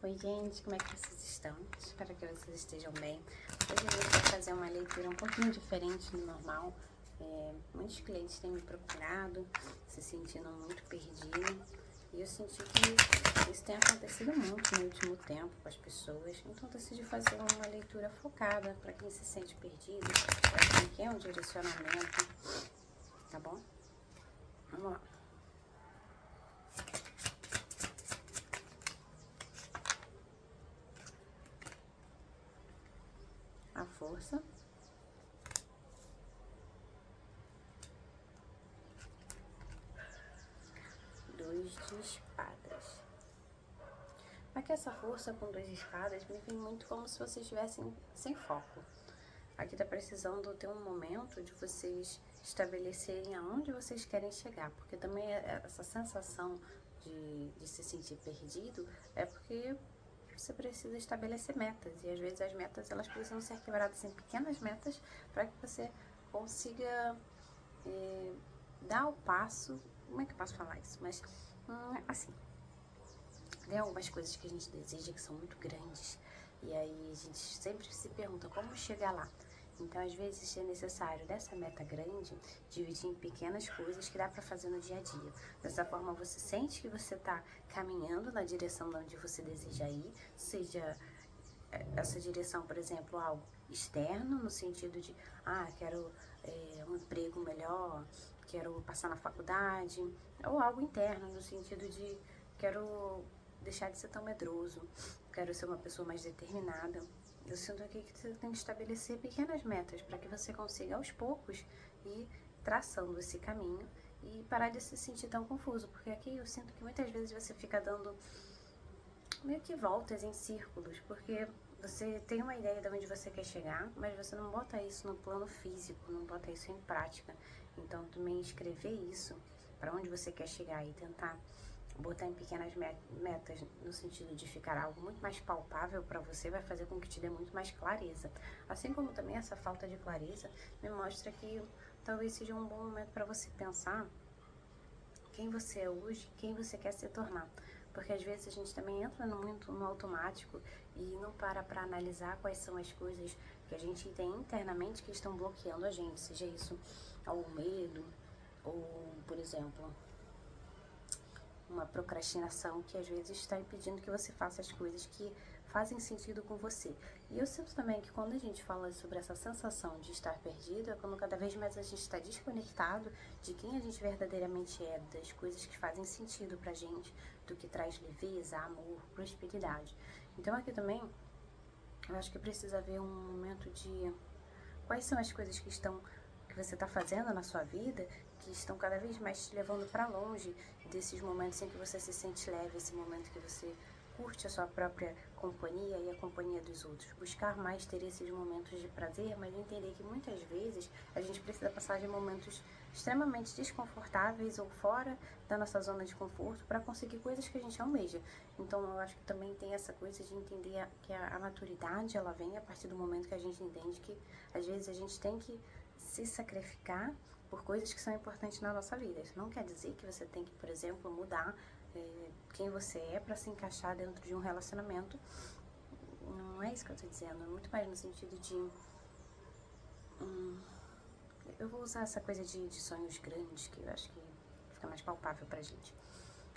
Oi gente, como é que vocês estão? Espero que vocês estejam bem. Hoje a gente vai fazer uma leitura um pouquinho diferente do normal. Muitos clientes têm me procurado, se sentindo muito perdidos. E eu senti que isso tem acontecido muito no último tempo com as pessoas. Então eu decidi fazer uma leitura focada para quem se sente perdido, para quem quer um direcionamento, tá bom? Vamos lá. A força. Dois de espadas. Aqui essa força com 2 de espadas me vem muito como se vocês estivessem sem foco. Aqui tá precisando ter um momento de vocês estabelecerem aonde vocês querem chegar, porque também essa sensação de se sentir perdido é porque você precisa estabelecer metas, e às vezes as metas elas precisam ser quebradas em pequenas metas para que você consiga dar o passo. Como é que eu posso falar isso? Mas assim, tem algumas coisas que a gente deseja que são muito grandes, e aí a gente sempre se pergunta como chegar lá. Então, às vezes, é necessário dessa meta grande dividir em pequenas coisas que dá para fazer no dia a dia. Dessa forma, você sente que você está caminhando na direção de onde você deseja ir, seja essa direção, por exemplo, algo externo, no sentido de, quero um emprego melhor, quero passar na faculdade, ou algo interno, no sentido de, quero deixar de ser tão medroso, quero ser uma pessoa mais determinada. Eu sinto aqui que você tem que estabelecer pequenas metas para que você consiga aos poucos ir traçando esse caminho e parar de se sentir tão confuso, porque aqui eu sinto que muitas vezes você fica dando meio que voltas em círculos, porque você tem uma ideia de onde você quer chegar, mas você não bota isso no plano físico, não bota isso em prática. Então também escrever isso, para onde você quer chegar, e tentar botar em pequenas metas no sentido de ficar algo muito mais palpável para você, vai fazer com que te dê muito mais clareza. Assim como também essa falta de clareza me mostra que talvez seja um bom momento para você pensar quem você é hoje, quem você quer se tornar. Porque às vezes a gente também entra muito no automático e não para analisar quais são as coisas que a gente tem internamente que estão bloqueando a gente, seja isso algum medo, ou, por exemplo, uma procrastinação que às vezes está impedindo que você faça as coisas que fazem sentido com você. E eu sinto também que quando a gente fala sobre essa sensação de estar perdido, é quando cada vez mais a gente está desconectado de quem a gente verdadeiramente é, das coisas que fazem sentido pra gente, do que traz leveza, amor, prosperidade. Então aqui também, eu acho que precisa haver um momento de quais são as coisas que você está fazendo na sua vida, que estão cada vez mais te levando para longe desses momentos em que você se sente leve, esse momento que você curte a sua própria companhia e a companhia dos outros. Buscar mais ter esses momentos de prazer, mas entender que muitas vezes a gente precisa passar de momentos extremamente desconfortáveis ou fora da nossa zona de conforto para conseguir coisas que a gente almeja. Então eu acho que também tem essa coisa de entender que a maturidade ela vem a partir do momento que a gente entende que às vezes a gente tem que se sacrificar por coisas que são importantes na nossa vida. Isso não quer dizer que você tem que, por exemplo, mudar quem você é para se encaixar dentro de um relacionamento. Não é isso que eu tô dizendo, é muito mais no sentido de eu vou usar essa coisa de sonhos grandes, que eu acho que fica mais palpável pra gente.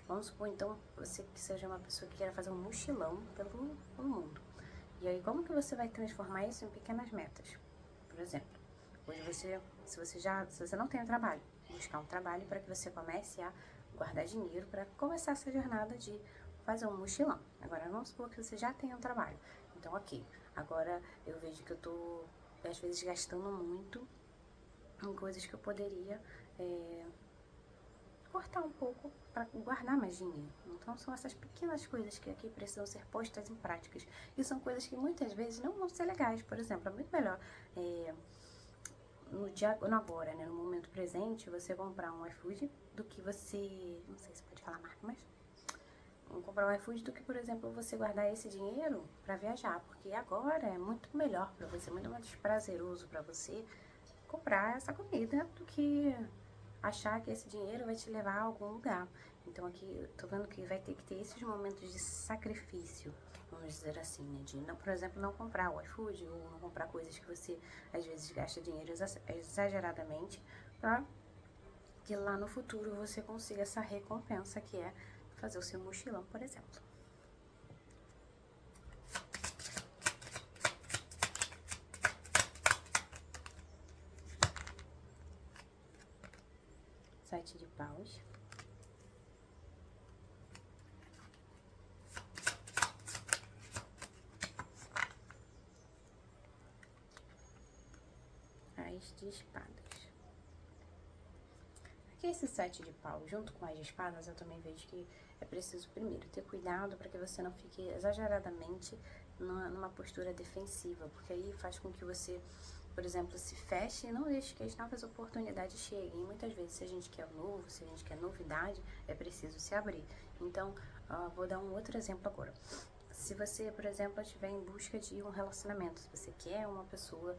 Vamos supor, então, você que seja uma pessoa que queira fazer um mochilão pelo mundo. E aí, como que você vai transformar isso em pequenas metas? Por exemplo, hoje se você não tem um trabalho, buscar um trabalho para que você comece a guardar dinheiro para começar essa jornada de fazer um mochilão. Agora, vamos supor que você já tem um trabalho. Então, ok, agora eu vejo que eu tô, às vezes, gastando muito em coisas que eu poderia cortar um pouco para guardar mais dinheiro. Então são essas pequenas coisas que aqui precisam ser postas em práticas. E são coisas que muitas vezes não vão ser legais. Por exemplo, é muito melhor no agora, né, no momento presente, você comprar um iFood do que você, não sei se pode falar marca, mas comprar um iFood do que, por exemplo, você guardar esse dinheiro para viajar, porque agora é muito melhor para você, muito mais prazeroso para você comprar essa comida do que achar que esse dinheiro vai te levar a algum lugar. Então aqui eu tô vendo que vai ter que ter esses momentos de sacrifício, vamos dizer assim, né? De, não, por exemplo, não comprar o iFood ou não comprar coisas que você às vezes gasta dinheiro exageradamente, para que lá no futuro você consiga essa recompensa que é fazer o seu mochilão, por exemplo. Sete de paus. Ás de espadas. Aqui esse sete de paus, junto com as de espadas, eu também vejo que é preciso primeiro ter cuidado para que você não fique exageradamente numa postura defensiva, porque aí faz com que você, por exemplo, se feche e não deixe que as novas oportunidades cheguem. E muitas vezes, se a gente quer o novo, se a gente quer novidade, é preciso se abrir. Então, vou dar um outro exemplo agora. Se você, por exemplo, estiver em busca de um relacionamento, se você quer uma pessoa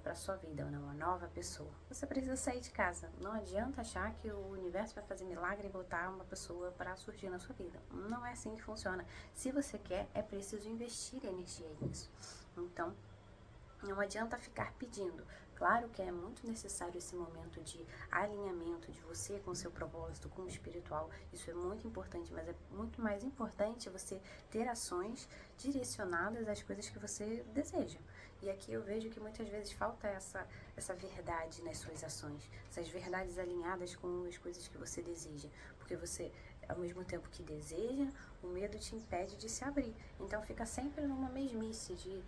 para sua vida, uma nova pessoa, você precisa sair de casa. Não adianta achar que o universo vai fazer milagre e botar uma pessoa para surgir na sua vida. Não é assim que funciona. Se você quer, é preciso investir energia nisso. Então, não adianta ficar pedindo. Claro que é muito necessário esse momento de alinhamento de você com o seu propósito, com o espiritual. Isso é muito importante, mas é muito mais importante você ter ações direcionadas às coisas que você deseja. E aqui eu vejo que muitas vezes falta essa verdade nas suas ações, essas verdades alinhadas com as coisas que você deseja. Porque você, ao mesmo tempo que deseja, o medo te impede de se abrir. Então fica sempre numa mesmice de...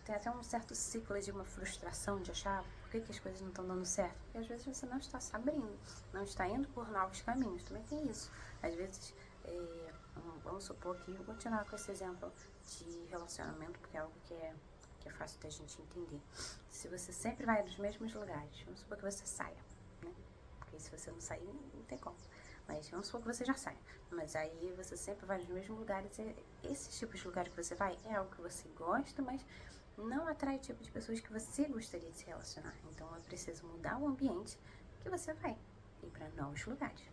tem até um certo ciclo de uma frustração de achar por que as coisas não estão dando certo. Porque às vezes você não está se abrindo, não está indo por novos caminhos. Também tem isso. Às vezes, vamos supor que vou continuar com esse exemplo de relacionamento, porque é algo que é fácil da gente entender. Se você sempre vai nos mesmos lugares, vamos supor que você saia, né? Porque se você não sair, não tem como. Mas vamos supor que você já saia. Mas aí você sempre vai nos mesmos lugares. E esses tipos de lugares que você vai é algo que você gosta, mas não atrai o tipo de pessoas que você gostaria de se relacionar. Então é preciso mudar o ambiente que você vai ir para novos lugares.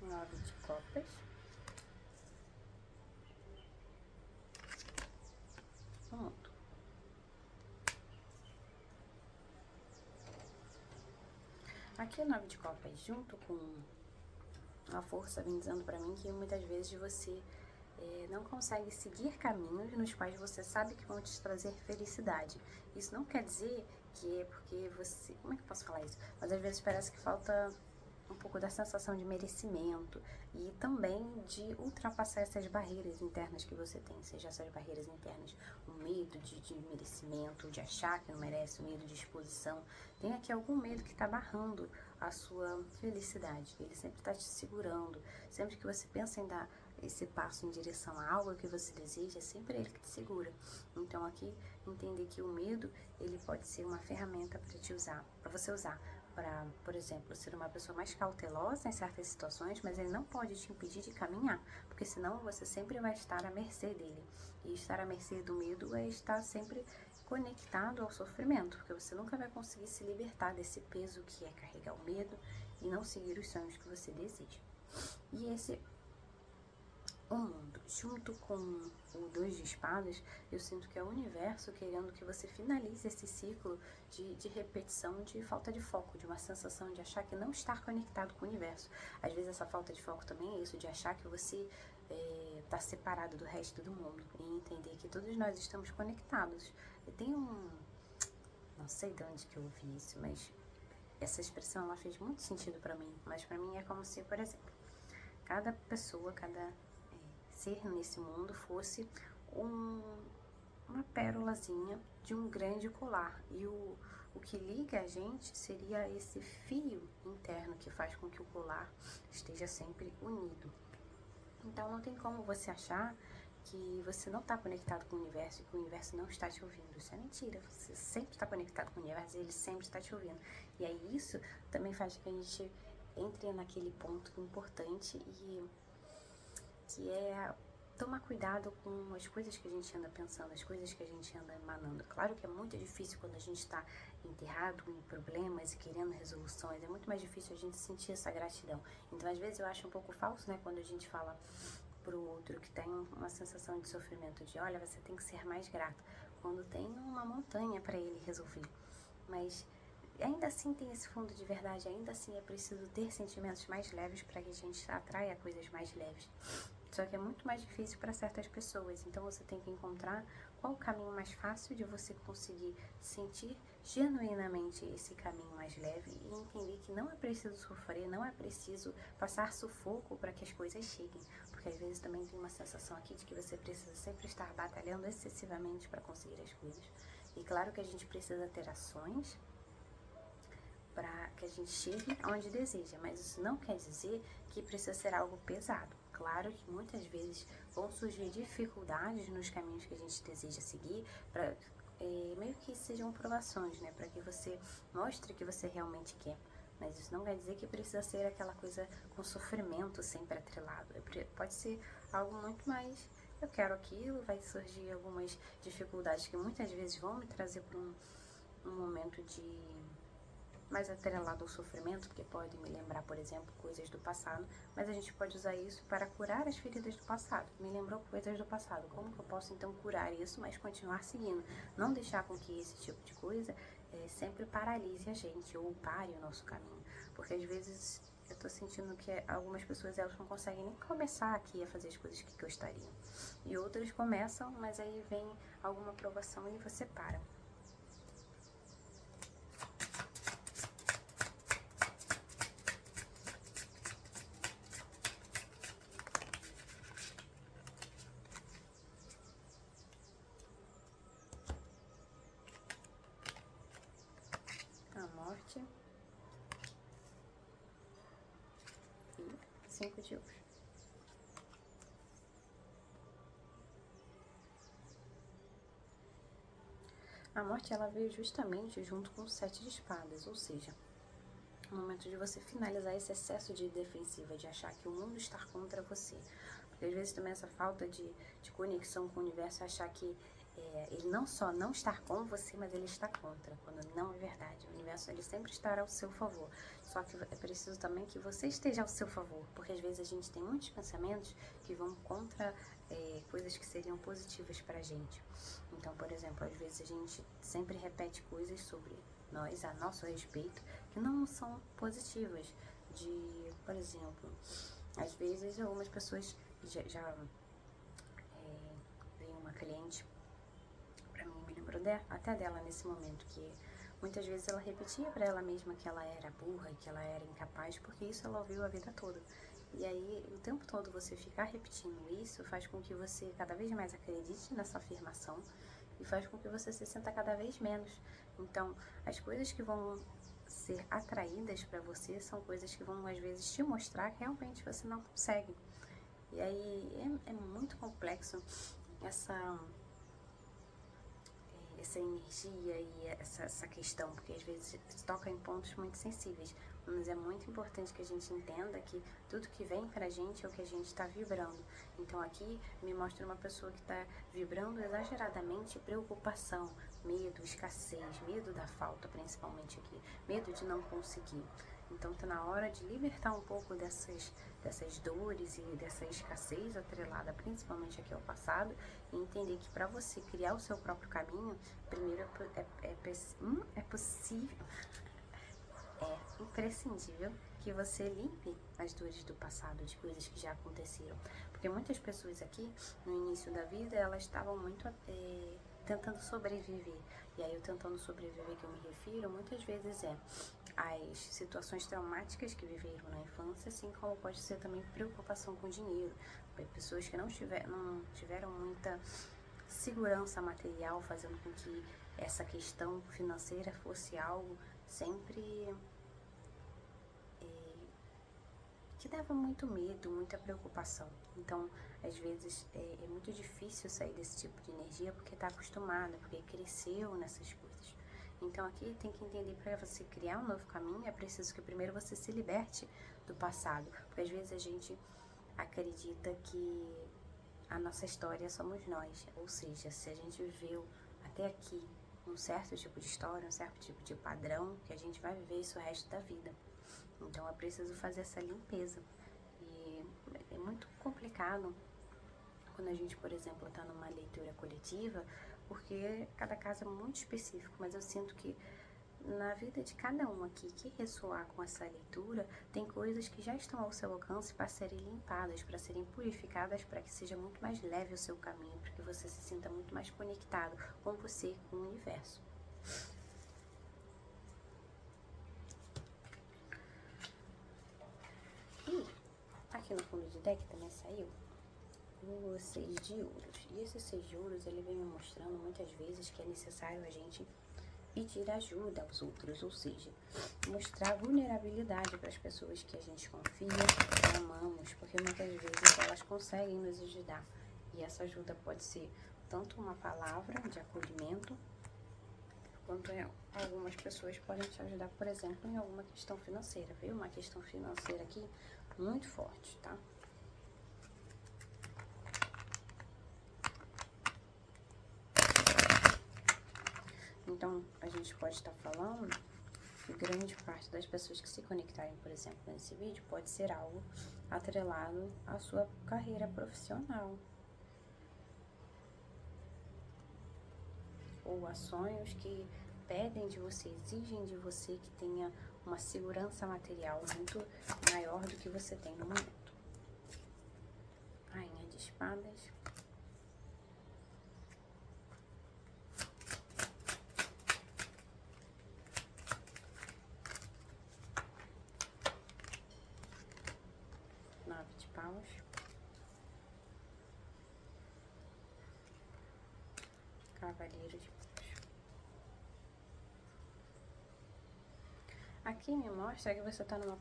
Nove de copas. Pronto. Aqui o nove de copas, junto com a força, vem dizendo pra mim que muitas vezes você não consegue seguir caminhos nos quais você sabe que vão te trazer felicidade. Isso não quer dizer que é porque você... Como é que eu posso falar isso? Mas às vezes parece que falta um pouco da sensação de merecimento e também de ultrapassar essas barreiras internas que você tem, seja essas barreiras internas, o medo de merecimento, de achar que não merece, o medo de exposição. Tem aqui algum medo que está barrando a sua felicidade, ele sempre está te segurando. Sempre que você pensa em dar esse passo em direção a algo que você deseja, é sempre ele que te segura. Então aqui, entender que o medo, ele pode ser uma ferramenta para te usar, para você usar para, por exemplo, ser uma pessoa mais cautelosa em certas situações, mas ele não pode te impedir de caminhar, porque senão você sempre vai estar à mercê dele. E estar à mercê do medo é estar sempre conectado ao sofrimento, porque você nunca vai conseguir se libertar desse peso que é carregar o medo e não seguir os sonhos que você deseja. E esse o mundo, junto com o dois de espadas, eu sinto que é o universo querendo que você finalize esse ciclo de repetição, de falta de foco, de uma sensação de achar que não estar conectado com o universo. Às vezes essa falta de foco também é isso, de achar que você está separado do resto do mundo e entender que todos nós estamos conectados. Eu tenho não sei de onde que eu ouvi isso, mas essa expressão ela fez muito sentido para mim, mas para mim é como se, por exemplo, cada pessoa, cada ser nesse mundo fosse uma pérolazinha de um grande colar. E o que liga a gente seria esse fio interno que faz com que o colar esteja sempre unido. Então não tem como você achar que você não está conectado com o universo e que o universo não está te ouvindo. Isso é mentira. Você sempre está conectado com o universo e ele sempre está te ouvindo. E aí isso também faz com que a gente entre naquele ponto importante e que é tomar cuidado com as coisas que a gente anda pensando, as coisas que a gente anda emanando. Claro que é muito difícil quando a gente está enterrado em problemas e querendo resoluções, é muito mais difícil a gente sentir essa gratidão. Então, às vezes, eu acho um pouco falso, né, quando a gente fala pro outro que tem uma sensação de sofrimento, de olha, você tem que ser mais grato, quando tem uma montanha para ele resolver. Mas ainda assim tem esse fundo de verdade, ainda assim é preciso ter sentimentos mais leves para que a gente atraia coisas mais leves. Só que é muito mais difícil para certas pessoas, então você tem que encontrar qual o caminho mais fácil de você conseguir sentir genuinamente esse caminho mais leve e entender que não é preciso sofrer, não é preciso passar sufoco para que as coisas cheguem, porque às vezes também tem uma sensação aqui de que você precisa sempre estar batalhando excessivamente para conseguir as coisas. E claro que a gente precisa ter ações para que a gente chegue aonde deseja, mas isso não quer dizer que precisa ser algo pesado. Claro que muitas vezes vão surgir dificuldades nos caminhos que a gente deseja seguir, para meio que sejam provações, né, para que você mostre que você realmente quer. Mas isso não quer dizer que precisa ser aquela coisa com sofrimento sempre atrelado. Pode ser algo muito mais, eu quero aquilo, vai surgir algumas dificuldades que muitas vezes vão me trazer para um momento de mais atrelado ao sofrimento, porque pode me lembrar, por exemplo, coisas do passado, mas a gente pode usar isso para curar as feridas do passado. Me lembrou coisas do passado, como que eu posso então curar isso, mas continuar seguindo? Não deixar com que esse tipo de coisa sempre paralise a gente ou pare o nosso caminho, porque às vezes eu tô sentindo que algumas pessoas elas não conseguem nem começar aqui a fazer as coisas que gostariam, e outras começam, mas aí vem alguma provação e você para. A morte e 5 de ouros. A morte ela veio justamente junto com o 7 de espadas, ou seja, no momento de você finalizar esse excesso de defensiva, de achar que o mundo está contra você. Porque às vezes também essa falta de conexão com o universo é achar que ele não só não está com você, mas ele está contra, quando não é verdade. O universo ele sempre estará ao seu favor. Só que é preciso também que você esteja ao seu favor, porque às vezes a gente tem muitos pensamentos que vão contra coisas que seriam positivas pra gente. Então, por exemplo, às vezes a gente sempre repete coisas sobre nós, a nosso respeito, que não são positivas. Por exemplo, às vezes algumas pessoas já veio uma cliente pra mim, me lembrou até dela nesse momento, que muitas vezes ela repetia pra ela mesma que ela era burra, que ela era incapaz, porque isso ela ouviu a vida toda. E aí, o tempo todo você ficar repetindo isso faz com que você cada vez mais acredite nessa afirmação e faz com que você se sinta cada vez menos. Então, as coisas que vão ser atraídas para você são coisas que vão às vezes te mostrar que realmente você não consegue. E aí é muito complexo essa energia e essa questão, porque às vezes toca em pontos muito sensíveis, mas é muito importante que a gente entenda que tudo que vem pra gente é o que a gente está vibrando. Então aqui me mostra uma pessoa que está vibrando exageradamente preocupação, medo, escassez, medo da falta, principalmente aqui, medo de não conseguir. Então tá na hora de libertar um pouco dessas dores e dessa escassez atrelada principalmente aqui ao passado e entender que para você criar o seu próprio caminho, primeiro é possível, é imprescindível que você limpe as dores do passado, de coisas que já aconteceram. Porque muitas pessoas aqui, no início da vida, elas estavam muito tentando sobreviver. E aí, o tentando sobreviver que eu me refiro, muitas vezes as situações traumáticas que viveram na infância, assim como pode ser também preocupação com dinheiro. Pessoas que não tiveram muita segurança material, fazendo com que essa questão financeira fosse algo sempre que dava muito medo, muita preocupação. Então, às vezes, é muito difícil sair desse tipo de energia porque está acostumada, porque cresceu nessas coisas. Então, aqui tem que entender, para você criar um novo caminho, é preciso que primeiro você se liberte do passado. Porque às vezes a gente acredita que a nossa história somos nós. Ou seja, se a gente viveu até aqui um certo tipo de história, um certo tipo de padrão, que a gente vai viver isso o resto da vida. Então é preciso fazer essa limpeza. E é muito complicado quando a gente, por exemplo, está numa leitura coletiva, porque cada caso é muito específico, mas eu sinto que na vida de cada um aqui que ressoar com essa leitura, tem coisas que já estão ao seu alcance para serem limpadas, para serem purificadas, para que seja muito mais leve o seu caminho, para que você se sinta muito mais conectado com você e com o universo. E aqui no fundo de deck também saiu o 6 de ouros. E esse 6 de ouros, ele vem me mostrando muitas vezes que é necessário a gente pedir ajuda aos outros, ou seja, mostrar vulnerabilidade para as pessoas que a gente confia e amamos, porque muitas vezes elas conseguem nos ajudar. E essa ajuda pode ser tanto uma palavra de acolhimento, quanto algumas pessoas podem te ajudar, por exemplo, em alguma questão financeira. Veio uma questão financeira aqui muito forte, tá? Então, a gente pode estar falando que grande parte das pessoas que se conectarem, por exemplo, nesse vídeo, pode ser algo atrelado à sua carreira profissional. Ou a sonhos que pedem de você, exigem de você que tenha uma segurança material muito maior do que você tem no momento. Rainha de Espadas. Nove de Paus. Cavaleiro de Paus. Aqui me mostra que você está numa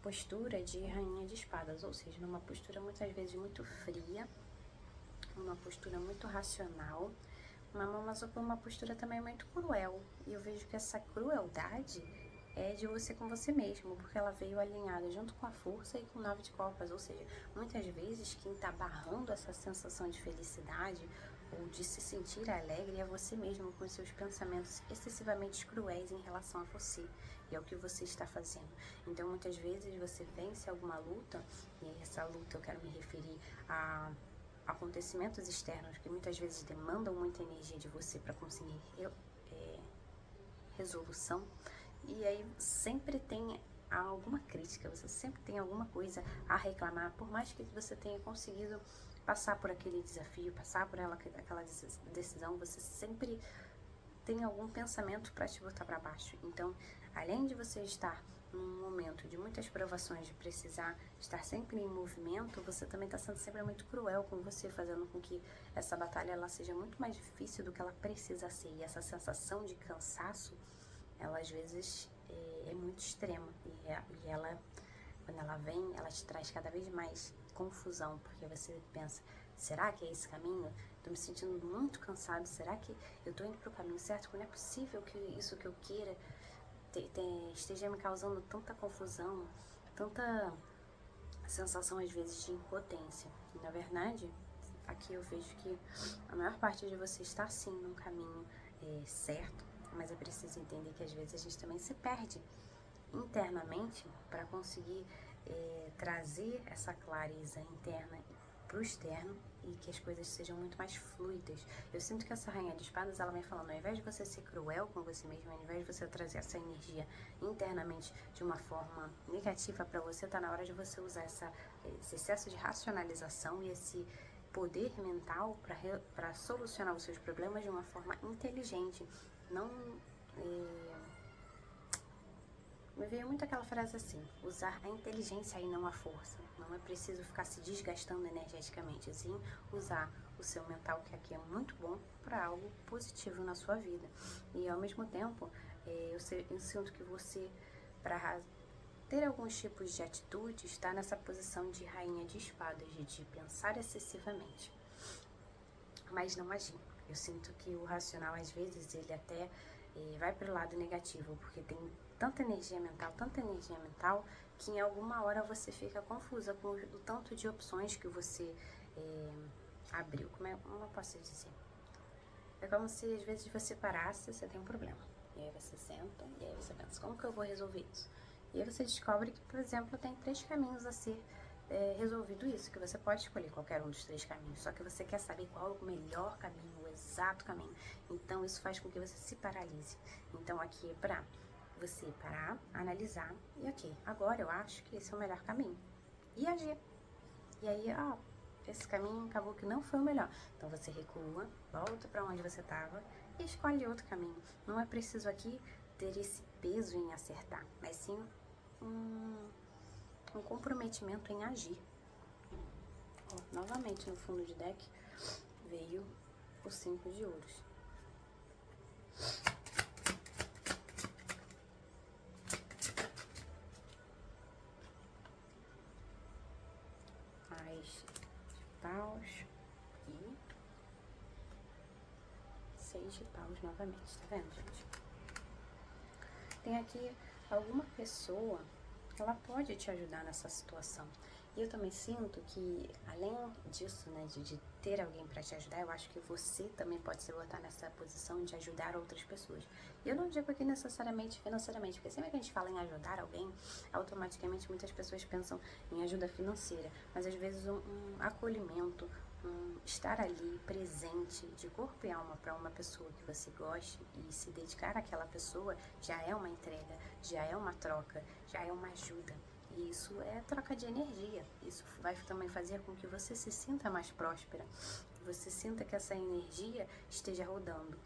postura de Rainha de Espadas, ou seja, numa postura muitas vezes muito fria, uma postura muito racional, mas uma postura também muito cruel. E eu vejo que essa crueldade é de você com você mesmo, porque ela veio alinhada junto com a força e com o 9 de copas, ou seja, muitas vezes quem está barrando essa sensação de felicidade ou de se sentir alegre é você mesmo, com seus pensamentos excessivamente cruéis em relação a você, e é o que você está fazendo. Então muitas vezes você vence alguma luta, e essa luta eu quero me referir a acontecimentos externos que muitas vezes demandam muita energia de você para conseguir resolução, e aí sempre tem alguma crítica, você sempre tem alguma coisa a reclamar, por mais que você tenha conseguido passar por aquele desafio, passar por aquela decisão, você sempre tem algum pensamento para te botar para baixo. Então, além de você estar num momento de muitas provações, de precisar estar sempre em movimento, você também está sendo sempre muito cruel com você, fazendo com que essa batalha ela seja muito mais difícil do que ela precisa ser. E essa sensação de cansaço, ela às vezes é muito extrema. E ela, quando ela vem, ela te traz cada vez mais confusão, porque você pensa, será que é esse caminho? Tô me sentindo muito cansado, será que eu tô indo pro caminho certo? Não é possível que isso que eu queira esteja me causando tanta confusão, tanta sensação às vezes de impotência. E, na verdade, aqui eu vejo que a maior parte de você está sim num caminho certo, mas é preciso entender que às vezes a gente também se perde internamente para conseguir trazer essa clareza interna para o externo e que as coisas sejam muito mais fluidas. Eu sinto que essa Rainha de Espadas, ela vem falando, ao invés de você ser cruel com você mesmo, ao invés de você trazer essa energia internamente de uma forma negativa para você, tá na hora de você usar esse excesso de racionalização e esse poder mental para solucionar os seus problemas de uma forma inteligente. Não... Me veio muito aquela frase assim, usar a inteligência e não a força. Não é preciso ficar se desgastando energeticamente, assim, usar o seu mental, que aqui é muito bom, para algo positivo na sua vida. E ao mesmo tempo, eu sinto que você, para ter alguns tipos de atitude, está nessa posição de Rainha de Espadas, de pensar excessivamente, mas não agir. Eu sinto que o racional, às vezes, ele até vai para o lado negativo, porque tem tanta energia mental, que em alguma hora você fica confusa com o tanto de opções que você abriu. Como eu posso dizer? É como se às vezes você parasse, você tem um problema. E aí você senta, e aí você pensa, como que eu vou resolver isso? E aí você descobre que, por exemplo, tem 3 caminhos a ser resolvido isso, que você pode escolher qualquer um dos 3 caminhos, só que você quer saber qual é o melhor caminho, o exato caminho. Então isso faz com que você se paralise. Então aqui é pra você parar, analisar, e ok, agora eu acho que esse é o melhor caminho. E agir. E aí, esse caminho acabou que não foi o melhor. Então você recua, volta para onde você estava e escolhe outro caminho. Não é preciso aqui ter esse peso em acertar, mas sim um comprometimento em agir. Novamente no fundo de deck veio o 5 de ouros. Mais de paus e 6 de paus novamente, tá vendo, gente? Tem aqui alguma pessoa, ela pode te ajudar nessa situação. E eu também sinto que, além disso, né, de ter alguém para te ajudar, eu acho que você também pode se botar nessa posição de ajudar outras pessoas. E eu não digo aqui necessariamente financeiramente, porque sempre que a gente fala em ajudar alguém, automaticamente muitas pessoas pensam em ajuda financeira. Mas às vezes um acolhimento, estar ali presente de corpo e alma para uma pessoa que você goste e se dedicar àquela pessoa já é uma entrega, já é uma troca, já é uma ajuda. E isso é troca de energia. Isso vai também fazer com que você se sinta mais próspera, que você sinta que essa energia esteja rodando.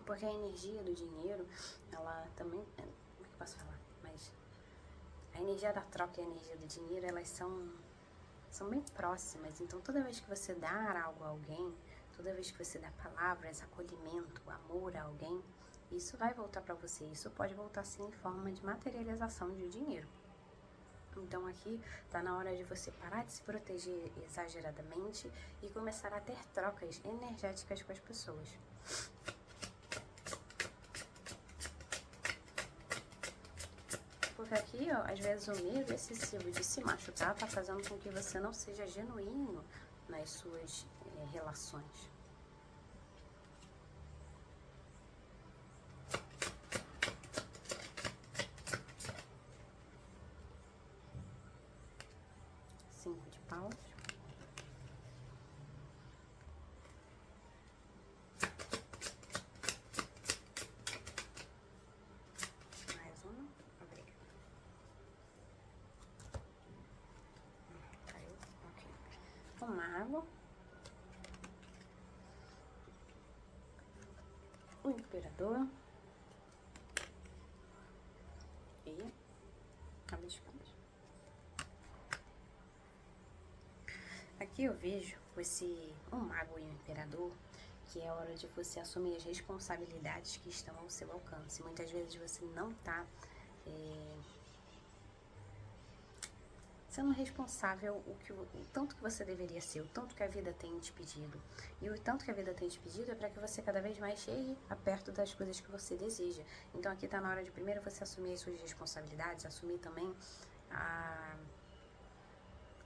Porque a energia do dinheiro, ela também, como é que eu posso falar? Mas a energia da troca e a energia do dinheiro, elas são bem próximas. Então toda vez que você dá algo a alguém, toda vez que você dá palavras, acolhimento, amor a alguém, isso vai voltar para você. Isso pode voltar sim em forma de materialização de dinheiro. Então aqui tá na hora de você parar de se proteger exageradamente e começar a ter trocas energéticas com as pessoas. Porque aqui, às vezes o medo excessivo de se machucar tá fazendo com que você não seja genuíno nas suas relações. Cinco de paus. Mais uma. Obrigada. Caiu. Ok. O mago. O imperador. E a de espadas. Aqui eu vejo o mago e o imperador, que é a hora de você assumir as responsabilidades que estão ao seu alcance. Muitas vezes você não está sendo responsável o tanto que você deveria ser, o tanto que a vida tem te pedido. E o tanto que a vida tem te pedido é para que você cada vez mais chegue a perto das coisas que você deseja. Então aqui está na hora de primeiro você assumir as suas responsabilidades, assumir também a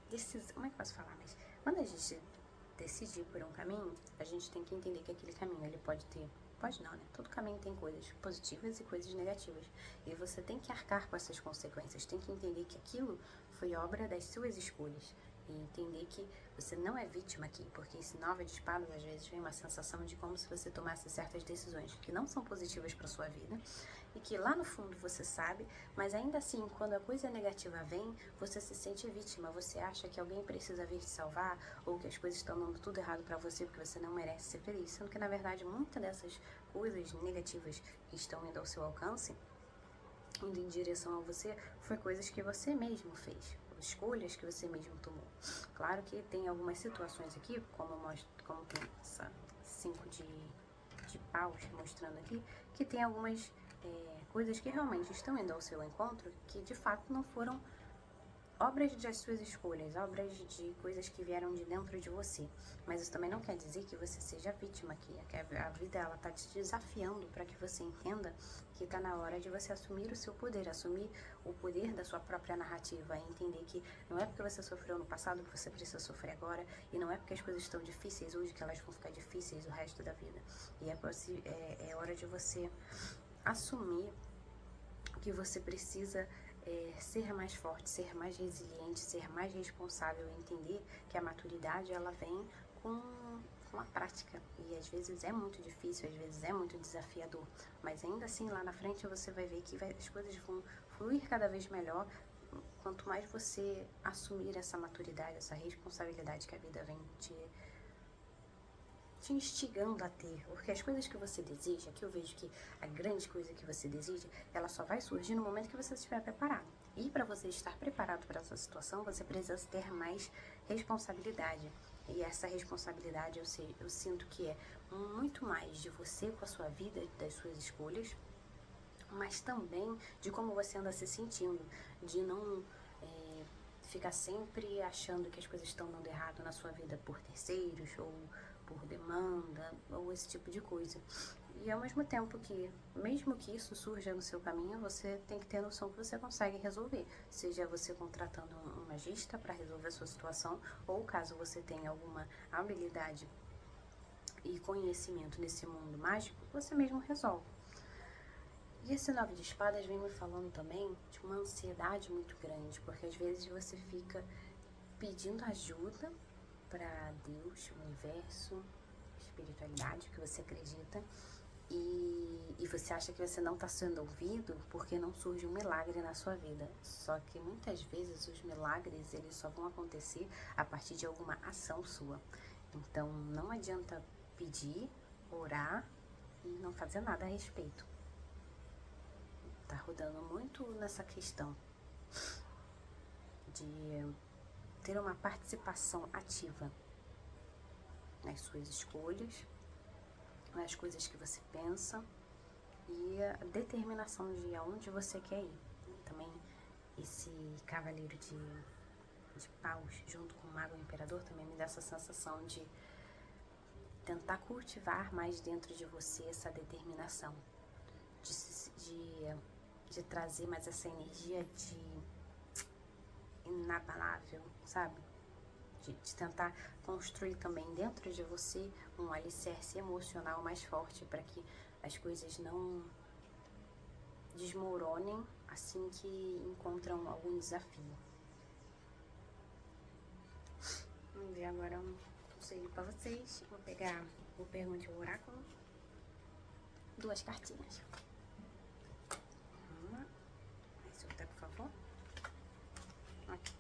decisão. Como é que eu posso falar? Mas quando a gente decidir por um caminho, a gente tem que entender que aquele caminho ele pode ter. Pode não, né? Todo caminho tem coisas positivas e coisas negativas. E você tem que arcar com essas consequências. Tem que entender que aquilo foi obra das suas escolhas. E entender que você não é vítima aqui. Porque esse 9 de espadas, às vezes, vem uma sensação de como se você tomasse certas decisões que não são positivas para sua vida. E que lá no fundo você sabe, mas ainda assim, quando a coisa negativa vem, você se sente vítima. Você acha que alguém precisa vir te salvar ou que as coisas estão dando tudo errado para você porque você não merece ser feliz. Sendo que, na verdade, muitas dessas coisas negativas que estão indo ao seu alcance, indo em direção a você, foi coisas que você mesmo fez, escolhas que você mesmo tomou. Claro que tem algumas situações aqui, como tem essa 5 de paus mostrando aqui, que tem algumas coisas que realmente estão indo ao seu encontro, que de fato não foram obras das suas escolhas, obras de coisas que vieram de dentro de você. Mas isso também não quer dizer que você seja vítima aqui. Que a vida, ela tá te desafiando para que você entenda que tá na hora de você assumir o seu poder, assumir o poder da sua própria narrativa, e entender que não é porque você sofreu no passado que você precisa sofrer agora, e não é porque as coisas estão difíceis hoje que elas vão ficar difíceis o resto da vida. E é hora de você assumir que você precisa ser mais forte, ser mais resiliente, ser mais responsável, e entender que a maturidade, ela vem com a prática. E às vezes é muito difícil, às vezes é muito desafiador, mas ainda assim lá na frente você vai ver que as coisas vão fluir cada vez melhor quanto mais você assumir essa maturidade, essa responsabilidade que a vida vem te instigando a ter, porque as coisas que você deseja, que eu vejo que a grande coisa que você deseja, ela só vai surgir no momento que você estiver preparado. E para você estar preparado para essa situação, você precisa ter mais responsabilidade. E essa responsabilidade, eu sinto que é muito mais de você com a sua vida, das suas escolhas, mas também de como você anda se sentindo, de não ficar sempre achando que as coisas estão dando errado na sua vida por terceiros ou por demanda ou esse tipo de coisa. E ao mesmo tempo que, mesmo que isso surja no seu caminho, você tem que ter noção que você consegue resolver. Seja você contratando um magista para resolver a sua situação, ou caso você tenha alguma habilidade e conhecimento nesse mundo mágico, você mesmo resolve. E esse 9 de espadas vem me falando também de uma ansiedade muito grande, porque às vezes você fica pedindo ajuda para Deus, o universo, espiritualidade, que você acredita, e você acha que você não está sendo ouvido porque não surge um milagre na sua vida. Só que muitas vezes os milagres, eles só vão acontecer a partir de alguma ação sua. Então não adianta pedir, orar e não fazer nada a respeito. Tá rodando muito nessa questão de ter uma participação ativa nas suas escolhas, nas coisas que você pensa, e a determinação de aonde você quer ir. Também esse cavaleiro de paus junto com o mago imperador também me dá essa sensação de tentar cultivar mais dentro de você essa determinação, de trazer mais essa energia de inabalável, sabe? De tentar construir também dentro de você um alicerce emocional mais forte para que as coisas não desmoronem assim que encontram algum desafio. Vamos ver agora um conselho para vocês. Vou pegar o Pergunte ao Oráculo, 2 cartinhas. Uma. Mais outra, por favor. Aqui.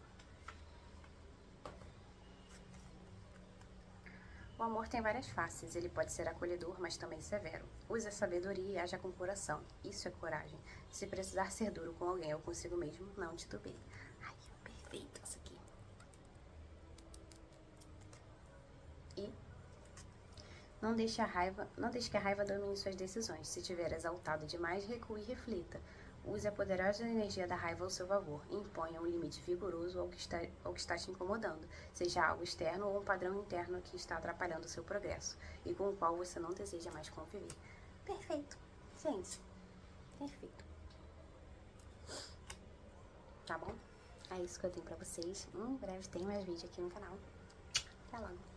O amor tem várias faces, ele pode ser acolhedor, mas também severo. Use a sabedoria e haja com coração. Isso é coragem. Se precisar ser duro com alguém ou consigo mesmo, não titubeie. Ai, perfeito isso aqui. E não deixe que a raiva domine suas decisões. Se tiver exaltado demais, recue e reflita. Use a poderosa energia da raiva ao seu favor. Imponha um limite vigoroso ao que está te incomodando, seja algo externo ou um padrão interno que está atrapalhando o seu progresso e com o qual você não deseja mais conviver. Perfeito. Gente, perfeito. Tá bom? É isso que eu tenho pra vocês. Em breve tem mais vídeo aqui no canal. Até logo.